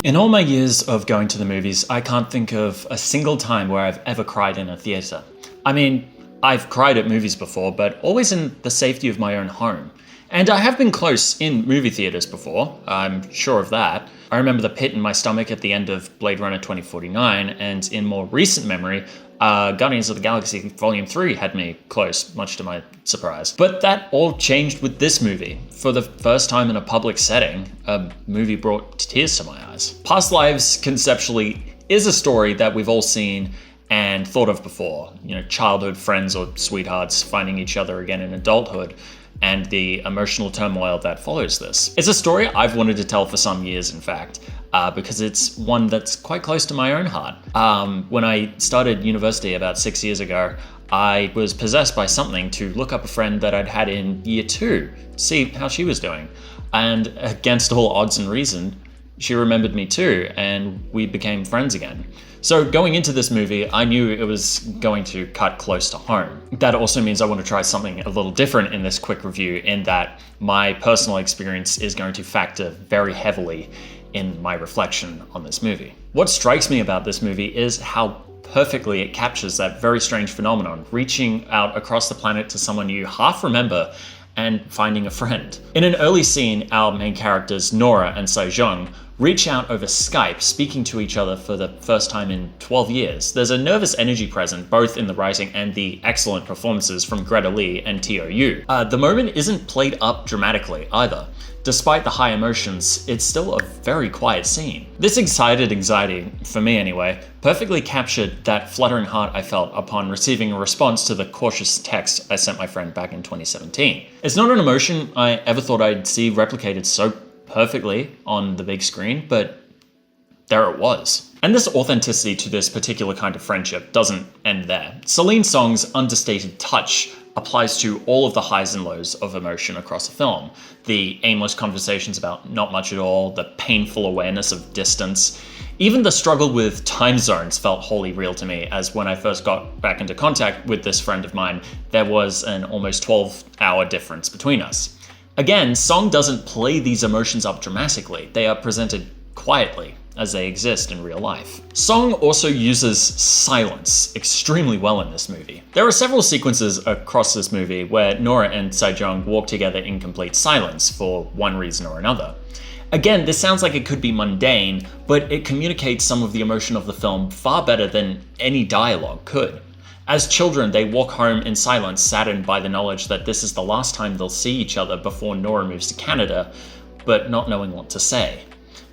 In all my years of going to the movies, I can't think of a single time where I've ever cried in a theater. I mean, I've cried at movies before, but always in the safety of my own home. And I have been close in movie theaters before, I'm sure of that. I remember the pit in my stomach at the end of Blade Runner 2049, and in more recent memory, Guardians of the Galaxy Volume 3 had me close, much to my surprise. But that all changed with this movie. For the first time in a public setting, a movie brought tears to my eyes. Past Lives, conceptually, is a story that we've all seen and thought of before. You know, childhood friends or sweethearts finding each other again in adulthood, and the emotional turmoil that follows this. It's a story I've wanted to tell for some years, in fact, because it's one that's quite close to my own heart. When I started university about 6 years ago, I was possessed by something to look up a friend that I'd had in year 2, see how she was doing. And against all odds and reason, she remembered me too, and we became friends again. So going into this movie, I knew it was going to cut close to home. That also means I want to try something a little different in this quick review, in that my personal experience is going to factor very heavily in my reflection on this movie. What strikes me about this movie is how perfectly it captures that very strange phenomenon, reaching out across the planet to someone you half remember and finding a friend. In an early scene, our main characters, Nora and Sejong, reach out over Skype, speaking to each other for the first time in 12 years. There's a nervous energy present, both in the writing and the excellent performances from Greta Lee and T.O.U. The moment isn't played up dramatically either. Despite the high emotions, it's still a very quiet scene. This excited anxiety, for me anyway, perfectly captured that fluttering heart I felt upon receiving a response to the cautious text I sent my friend back in 2017. It's not an emotion I ever thought I'd see replicated so perfectly on the big screen, but there it was. And this authenticity to this particular kind of friendship doesn't end there. Celine Song's understated touch applies to all of the highs and lows of emotion across the film. The aimless conversations about not much at all, the painful awareness of distance, even the struggle with time zones felt wholly real to me, as when I first got back into contact with this friend of mine, there was an almost 12-hour difference between us. Again, Song doesn't play these emotions up dramatically. They are presented quietly, as they exist in real life. Song also uses silence extremely well in this movie. There are several sequences across this movie where Nora and Sejong walk together in complete silence for one reason or another. Again, this sounds like it could be mundane, but it communicates some of the emotion of the film far better than any dialogue could. As children, they walk home in silence, saddened by the knowledge that this is the last time they'll see each other before Nora moves to Canada, but not knowing what to say.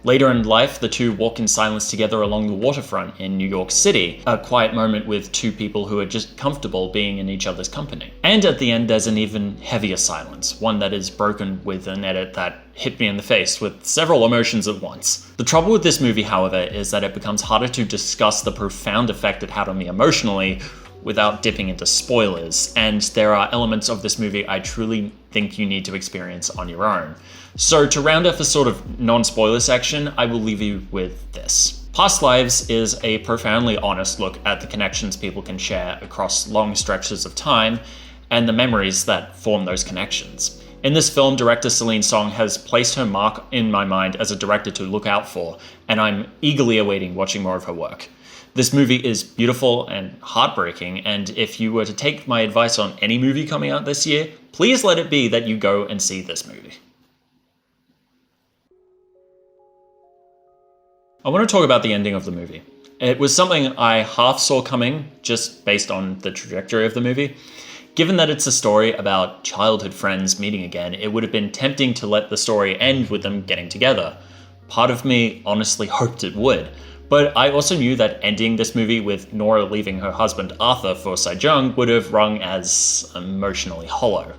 Later in life, the two walk in silence together along the waterfront in New York City, a quiet moment with two people who are just comfortable being in each other's company. And at the end, there's an even heavier silence, one that is broken with an edit that hit me in the face with several emotions at once. The trouble with this movie, however, is that it becomes harder to discuss the profound effect it had on me emotionally without dipping into spoilers, and there are elements of this movie I truly think you need to experience on your own. So to round off a sort of non-spoiler section, I will leave you with this. Past Lives is a profoundly honest look at the connections people can share across long stretches of time and the memories that form those connections. In this film, director Celine Song has placed her mark in my mind as a director to look out for, and I'm eagerly awaiting watching more of her work. This movie is beautiful and heartbreaking, and if you were to take my advice on any movie coming out this year, please let it be that you go and see this movie. I want to talk about the ending of the movie. It was something I half saw coming, just based on the trajectory of the movie. Given that it's a story about childhood friends meeting again, it would have been tempting to let the story end with them getting together. Part of me honestly hoped it would. But I also knew that ending this movie with Nora leaving her husband Arthur for Sejong would have rung as emotionally hollow.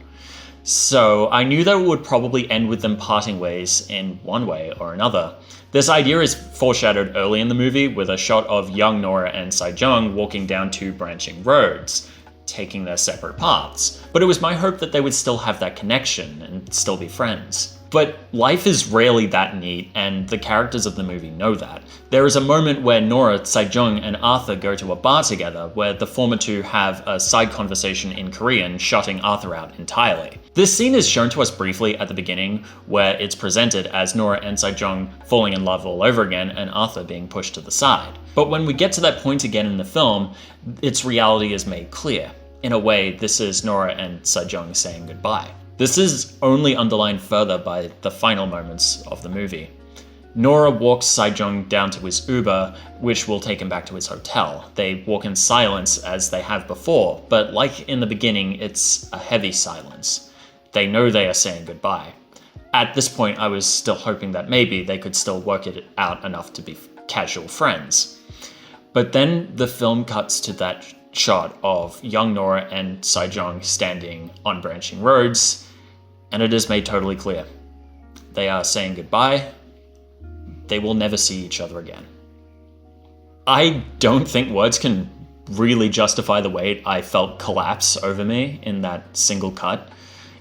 So I knew that it would probably end with them parting ways in one way or another. This idea is foreshadowed early in the movie with a shot of young Nora and Sejong walking down two branching roads, taking their separate paths. But it was my hope that they would still have that connection and still be friends. But life is rarely that neat, and the characters of the movie know that. There is a moment where Nora, Sejong, and Arthur go to a bar together, where the former two have a side conversation in Korean, shutting Arthur out entirely. This scene is shown to us briefly at the beginning, where it's presented as Nora and Sejong falling in love all over again, and Arthur being pushed to the side. But when we get to that point again in the film, its reality is made clear. In a way, this is Nora and Sejong saying goodbye. This is only underlined further by the final moments of the movie. Nora walks Sejong down to his Uber, which will take him back to his hotel. They walk in silence as they have before, but like in the beginning, it's a heavy silence. They know they are saying goodbye. At this point, I was still hoping that maybe they could still work it out enough to be casual friends. But then the film cuts to that shot of young Nora and Sejong standing on branching roads, and it is made totally clear. They are saying goodbye. They will never see each other again. I don't think words can really justify the weight I felt collapse over me in that single cut.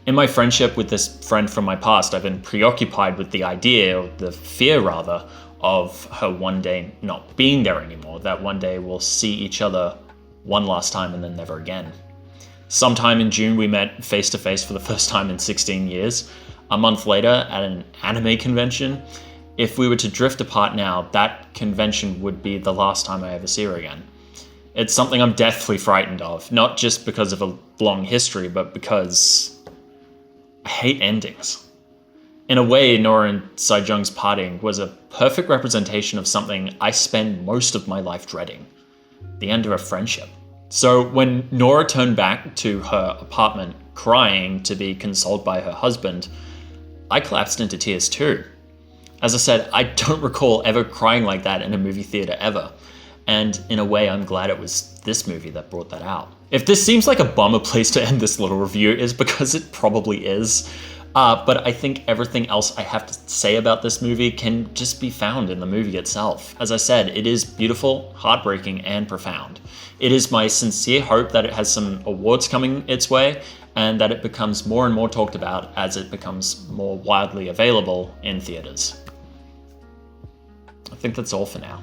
In my friendship with this friend from my past, I've been preoccupied with the idea, or the fear rather, of her one day not being there anymore, that one day we'll see each other one last time and then never again. Sometime in June, we met face to face for the first time in 16 years. A month later, at an anime convention. If we were to drift apart now, that convention would be the last time I ever see her again. It's something I'm deathly frightened of, not just because of a long history, but because I hate endings. In a way, Nora and Sejong's parting was a perfect representation of something I spend most of my life dreading: the end of a friendship. So when Nora turned back to her apartment crying to be consoled by her husband, I collapsed into tears too. As I said, I don't recall ever crying like that in a movie theater ever. And in a way, I'm glad it was this movie that brought that out. If this seems like a bummer place to end this little review, is because it probably is. But I think everything else I have to say about this movie can just be found in the movie itself. As I said, it is beautiful, heartbreaking, and profound. It is my sincere hope that it has some awards coming its way, and that it becomes more and more talked about as it becomes more widely available in theaters. I think that's all for now.